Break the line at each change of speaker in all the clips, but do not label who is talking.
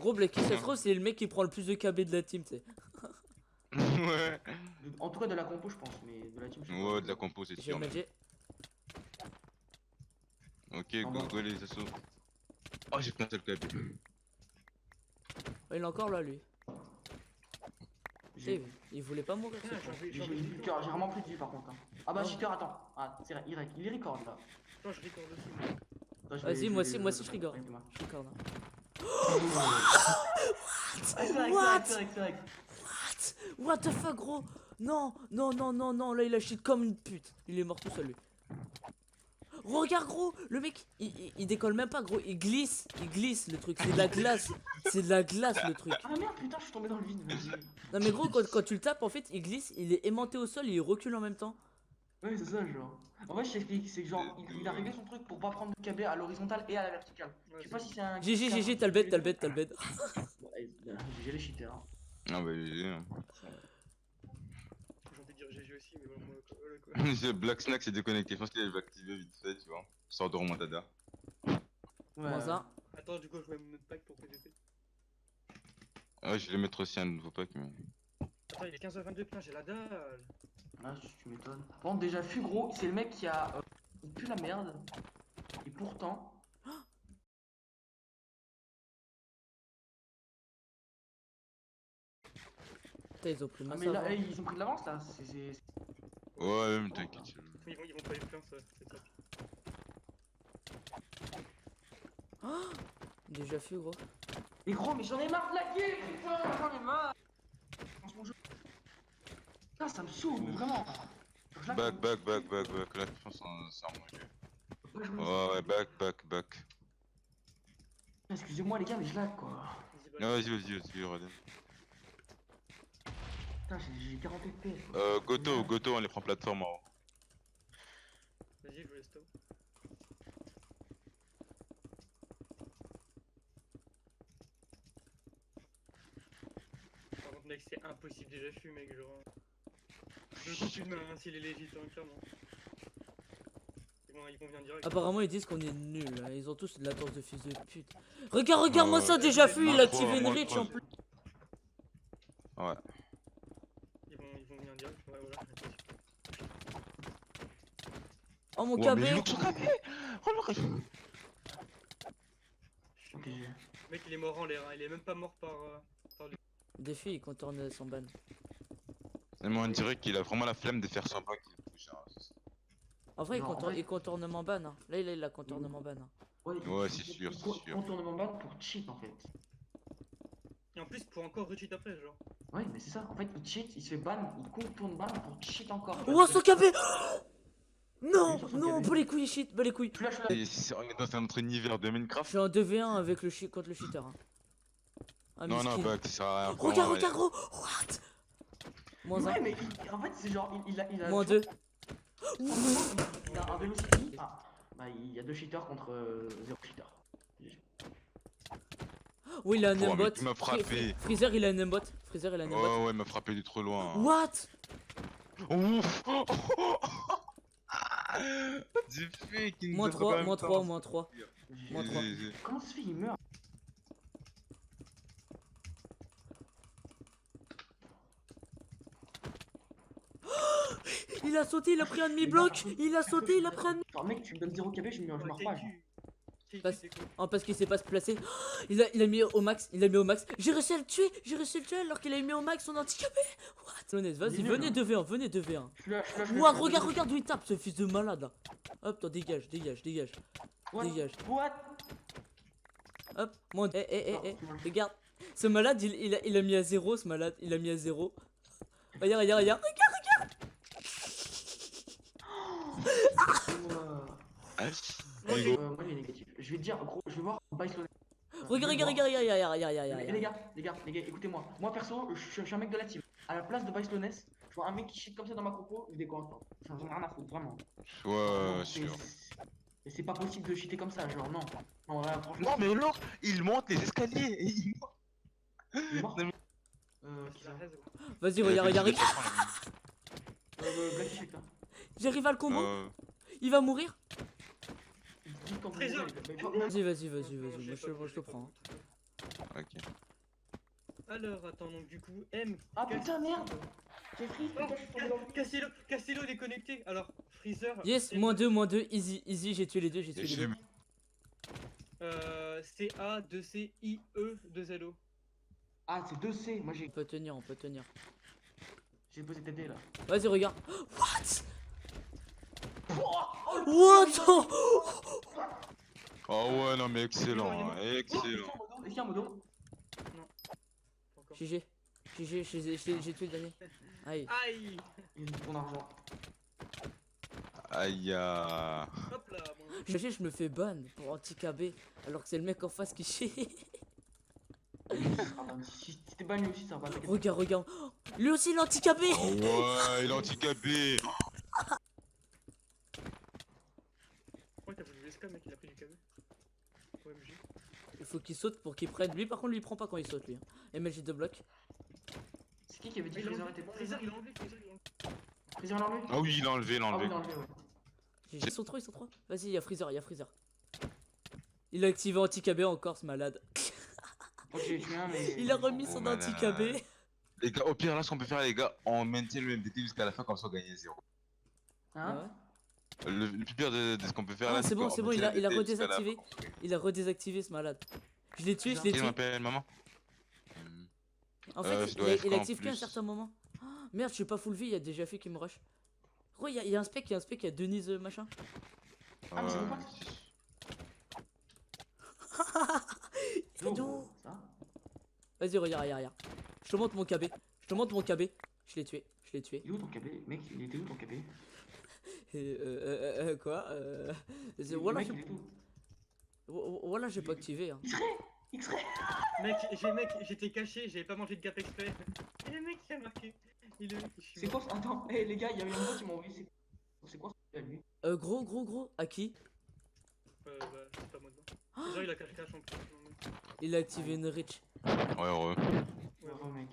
Gros, Blacky, ça se trouve, c'est le mec qui prend le plus de KB de la team, tu sais.
Ouais.
En tout cas de la compo je pense, mais de la team je sais
Ouais,
pas.
de la compo, c'est
J'ai
sûr.
Magic.
Ok,
En
go,
bas.
go les assauts. Oh, j'ai planté le KB.
Oh, il est encore là, lui. Tu sais,
J'ai
il voulait pas mourir,
Putain,
c'est quoi.
j'ai vraiment plus de vie par contre. Hein. Ah bah
Non.
cheater, attends. Ah, c'est vrai, il est record là.
Attends, je record aussi.
Attends,
Vas-y, moi aussi, je rigole.
Arrête-moi.
Je regarde.
Ah, c'est vrai,
What?
c'est vrai.
What the fuck, gros? Non, non, non, non, non, là il a shit comme une pute. Il est mort tout seul, lui. Regarde, gros, le mec, il décolle même pas, gros. Il glisse le truc. C'est de la glace. C'est de la glace, le truc.
Ah merde, putain, je suis tombé dans le vide, vas-y.
Non, mais gros, quand tu le tapes, en fait, il glisse, il est aimanté au sol et il recule en même temps.
Ouais, c'est ça, genre. En vrai, je t'explique, c'est que genre, il a réglé son truc pour pas prendre de KB à l'horizontale et à la verticale. Je sais pas si c'est un.
GG, t'as le bête, t'as le bête, t'as le bête.
J'ai les cheaters. Hein.
Ah bah GG. Hein.
J'ai envie de dire GG aussi, mais bon, moi, voilà quoi.
C'est Black Snack s'est déconnecté. Je pense qu'il va activer vite fait, tu vois. Sort de remontada.
Ouais.
Comment ça?
Attends, du coup, je vais me mettre pack pour PVP.
Ouais, je vais mettre aussi un nouveau pack, mais.
Attends, il est 15h22, putain, j'ai la dalle.
Ah, tu m'étonnes. Bon, déjà, Fugro, c'est le mec qui a. Il pue la merde. Et pourtant.
Putain, ils ont pris ma
Ah, mais là,
savon.
ils ont pris de l'avance là.
Ouais, mais t'inquiète.
Ils vont pas être plein, ça, c'est ça.
Déjà fait, gros.
Mais gros, mais j'en ai marre de la game, putain, j'en ai marre. Franchement, putain, ça me saoule, vraiment.
Back. Là, je pense que c'est un bon jeu. Ouais, back.
Excusez-moi les gars, mais je lag quoi.
Vas-y, Raden.
Putain, j'ai 40 FPS.
Goto, on les prend plateforme en haut.
Vas-y, je vous laisse tôt. Par contre, mec, c'est impossible déjà, je suis mec, genre. Je ne plus de main hein, s'il est légit, hein, clairement. Ils vont venir direct.
Apparemment, ils disent qu'on est nuls. Ils ont tous de la torse de fils de pute. Regarde-moi ça, déjà fui. Il a activé une reach en plus.
Ouais.
Ils vont venir direct, ouais, voilà.
Oh mon
Ouais, mais
KB.
il look son KB. Oh le
Ok.
Le mec, il est mort en l'air, hein. Il est même pas mort par lui.
Défi, il contourne son ban.
on dirait qu'il a vraiment la flemme de faire son bac.
En vrai,
Non, en vrai-
il contourne mon ban. Hein. Là, il a contourne mon ban. Hein.
Ouais, c'est sûr.
Contournement ban pour cheat en fait.
Et en plus, pour encore recheat après, genre.
Ouais, mais c'est ça. En fait, il cheat, il se fait ban, il contourne ban pour cheat encore.
Oh, son KB. Non,
Sur son
non,
KB.
pas les couilles, shit, pas les couilles.
Tu lâches là.
On est dans un autre univers de
Je
Minecraft.
suis en 2v1 avec le contre le cheater. Hein. Ah,
Non,
miskin.
back, ça sert à rien.
Regarde, gros. What? -1.
Ouais, mais en fait, c'est genre, il a.
-2.
Il a un velocity. Ah, bah, il y a 2 cheaters contre 0 cheater.
Oui, il a un
Oh, mais
aimbot.
tu m'as frappé.
Freezer, il a un aimbot. Freezer, il a un aimbot.
Oh, ouais, il m'a frappé de trop loin.
What?
Ouf. J'ai fait qu'il nous a frappé en même temps.
-3. Moins 3.
Comment ça se fait, il meurt?
Il a sauté, il a pris un demi-bloc. Il a sauté, il a pris un demi.
Genre, mec, tu me donnes 0 KB, je meurs pas.
Parce qu'il sait pas se placer. Il a mis au max, J'ai réussi à le tuer, alors qu'il a mis au max son handicapé. What? Honnête, vas-y, venez 2v1, venez 2v1. Ouah, regarde où il tape, ce fils de malade là. Hop, toi, dégage.
What?
Hop, moi, regarde. Ce malade, il a mis à 0, ce malade, il a mis à 0. Regarde.
Moi, il est négatif. Je vais te dire, gros, je vais voir Bicelone.
Regarde.
Les gars, écoutez-moi. Moi, perso, je suis un mec de la team. À la place de Bicelone, je vois un mec qui cheat comme ça dans ma compo, je décolle. J'en ai rien à foutre, vraiment.
Ouais, sûr.
Et c'est pas possible de cheater comme ça, genre, non. Non, là, franchement.
Non, mais l'autre, il monte les escaliers. Et il monte.
Il est mort.
Non,
Qui ça?
Vas-y, regarde.
Black cheat, hein.
J'arrive à le combo. Il va mourir.
Dites quand vous
Trésor.
voulez.
Vas-y, moi je le prends.
Ok.
Alors, attends, donc du coup, M.
Ah putain, merde. J'ai pris,
Oh,
putain, je suis tombé dans le...
Castello, il est connecté. Alors, Freezer.
Yes,
M2,
-2, easy, easy, j'ai tué les deux, j'ai tué les deux.
CA, 2C, IE, 2LO.
Ah, c'est 2C. Moi,
On peut tenir, on peut tenir.
j'ai posé TD là.
Vas-y, regarde. What? What?
Oh ouais, non mais excellent, hein, excellent.
Est-ce qu'il y a un modo?
Encore.
GG. GG, j'ai tué le dernier. Aïe.
Aïe.
Il est ton argent.
Aïe.
Hop là, bon.
GG, je me fais ban pour anti-KB alors que c'est le mec en face qui chie.
Ah bah, si t'es banni aussi, ça va pas.
Regarde, regarde. Lui aussi, il est anti-KB.
Oh ouais, il est handicapé.
Ouais, t'as voulu USK, mec, il a pris du KB. OMG.
Il faut qu'il saute pour qu'il prenne. Lui, par contre, lui, il prend pas quand il saute, lui. MLG de bloc.
C'est qui avait dit
Il a
Freezer
enlevé,
était bon?
Freezer, il a enlevé, Freezer, il a enlevé.
Freezer l'a enlevé?
Ah oui, il a enlevé,
Ah oui, il l'a enlevé, ouais.
Ils sont trois, ils sont trois. Vas-y, il y a Freezer, il y a Freezer. Il a activé anti-KB encore, ce malade.
Ok, j'ai tué un, mais.
Il a remis
Oh,
son
malade.
anti-KB.
Les gars, au pire, là, ce qu'on peut faire, les gars, on maintient le MDT jusqu'à la fin, comme ça, on gagne 0.
Hein?
Le plus pire de ce qu'on peut faire
Ah,
là,
c'est bon,
qu'on
c'est bon,
maintient
il a
le MDT jusqu'à la
redésactivé.
fin.
Il a redésactivé ce malade. Je l'ai tué, je l'ai
Qui
tué.
m'appelle maman?
En fait,
ça doit être
il
en
active qu'à un
plus.
certain moment. Oh, merde, je suis pas full vie, il y a déjà fait qui me rush. Gros, il y a un spec, il y a Denise machin.
Ah, mais c'est mon pote.
C'est doux.
Ça?
Vas-y, regarde, regarde, regarde. Je te montre mon KB. Je te montre mon KB. Je l'ai tué, je l'ai tué.
Il est où ton KB? Mec, il était où ton KB?
Quoi
Le mec, il est où?
Voilà, j'ai pas activé. Hein.
X-ray!
Mec, j'étais caché, j'avais pas mangé de gap exprès. Et le mec, il a marqué. Il est.
C'est quoi ça? Attends, hé les gars, il y a eu un mot qui m'a envoyé. C'est quoi ça lui?
Gros, à qui?
Bah, c'est pas moi dedans. Genre, il a cache en plus.
Il a activé une reach.
Ouais, heureux.
Ouais, mec.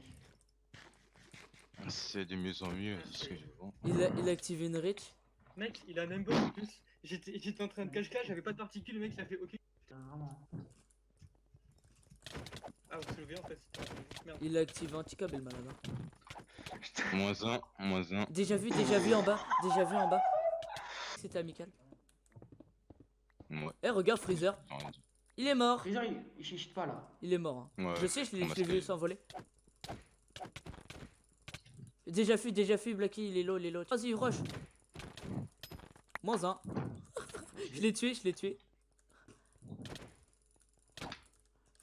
C'est de mieux en mieux, c'est ce que je vois.
Il a activé une reach.
Mec, il a même pas en plus. J'étais en train de cache-cache, j'avais pas de particules, le mec il a fait ok.
Putain, vraiment.
Ah, on s'est levé en fait. Merde.
Il a activé anti-KB le malade. Hein.
-1.
Déjà vu en bas. C'était amical.
Ouais.
Eh, regarde Freezer. Il est mort.
Freezer, il chichite pas là.
Il est mort. Hein.
Ouais,
Je sais, je l'ai
parce que-
vu s'envoler. Déjà vu, Blacky, il est low, Vas-y, rush. -1. Je l'ai tué.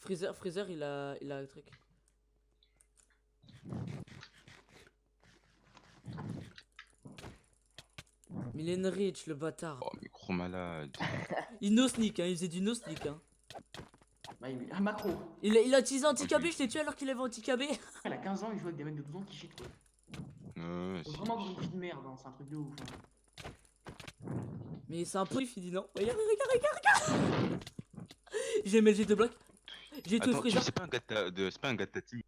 Freezer, il a un truc. Mais il est une reach, le bâtard.
Oh, mais gros malade.
Il no sneak, hein, il faisait du no sneak. Hein.
Bah, il un macro.
Il a utilisé anti-KB, je l'ai tué alors qu'il avait anti-KB.
Il a 15 ans, il joue avec des mecs de 12 ans qui cheatent quoi. Faut
C'est-
vraiment avoir une vie de merde, hein, c'est un truc de ouf. Hein.
Mais c'est un peu il dit non. Regarde. J'ai MLG de bloc. J'ai tout
Attends,
Freezer.
c'est pas un gars de ta team.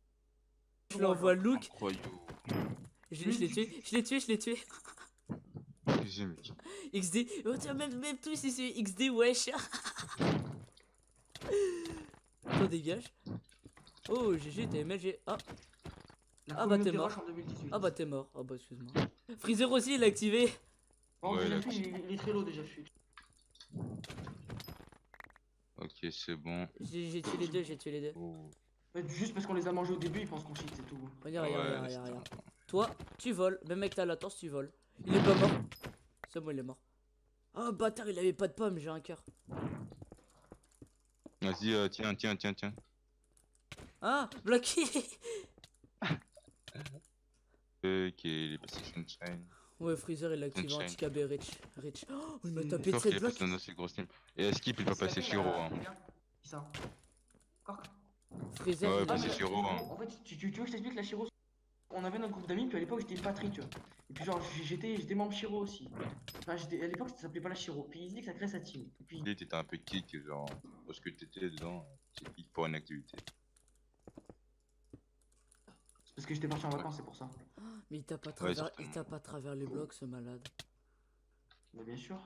Je l'envoie Luke.
Incroyable.
Je l'ai tué.
GG, mec.
XD. Oh, tiens, même tout ici, c'est XD, wesh. Toi, dégage. Oh, GG, t'as MLG. Ah,
La
Ah bah, t'es
communauté
mort.
rush en 2018.
ah bah t'es mort. Ah bah excuse-moi. Freezer aussi, il a activé.
Bon,
Ouais,
déjà
là,
fait, il est très low déjà fait.
Ok, c'est bon.
J'ai tué les deux.
Oh.
En fait, juste parce qu'on les a mangés au début, ils pensent qu'on cheat, c'est tout.
Regarde.
Ouais, c'est-
Toi, tu voles. Même mec, t'as la torse, tu voles. Il est pas mort. C'est bon, il est mort. Oh bâtard, il avait pas de pomme, j'ai un cœur.
Vas-y, tiens.
Ah, Blacky.
Ok, il est passé Sunshine.
Ouais, Freezer, il a activé
Sunshine.
anti-KB Rich. Oh, il m'a
C'est
tapé de
Sauf
7
qu'il est
blocs.
passé dans aussi grosse team. Et Skip, il peut passer Shiro. Hein.
Qui ça? Cork.
Freezer,
Ouais,
il
bah,
a-
c'est Shiro. Hein.
En fait, tu veux que je t'explique la Shiro? On avait notre groupe d'amis, puis à l'époque j'étais une patrie, tu vois. Et puis genre, j'étais membre Shiro aussi. Enfin, à l'époque ça s'appelait pas la Shiro. Puis il dit que ça crée sa team. Et puis,
Il était un peu kick, genre, parce que t'étais dedans, c'est kick pour une activité.
c'est parce que j'étais parti en vacances, c'est pour ça.
Mais il tape à
Ouais,
travers,
certainement.
il tape à travers les blocs, ce malade.
Bah bien sûr.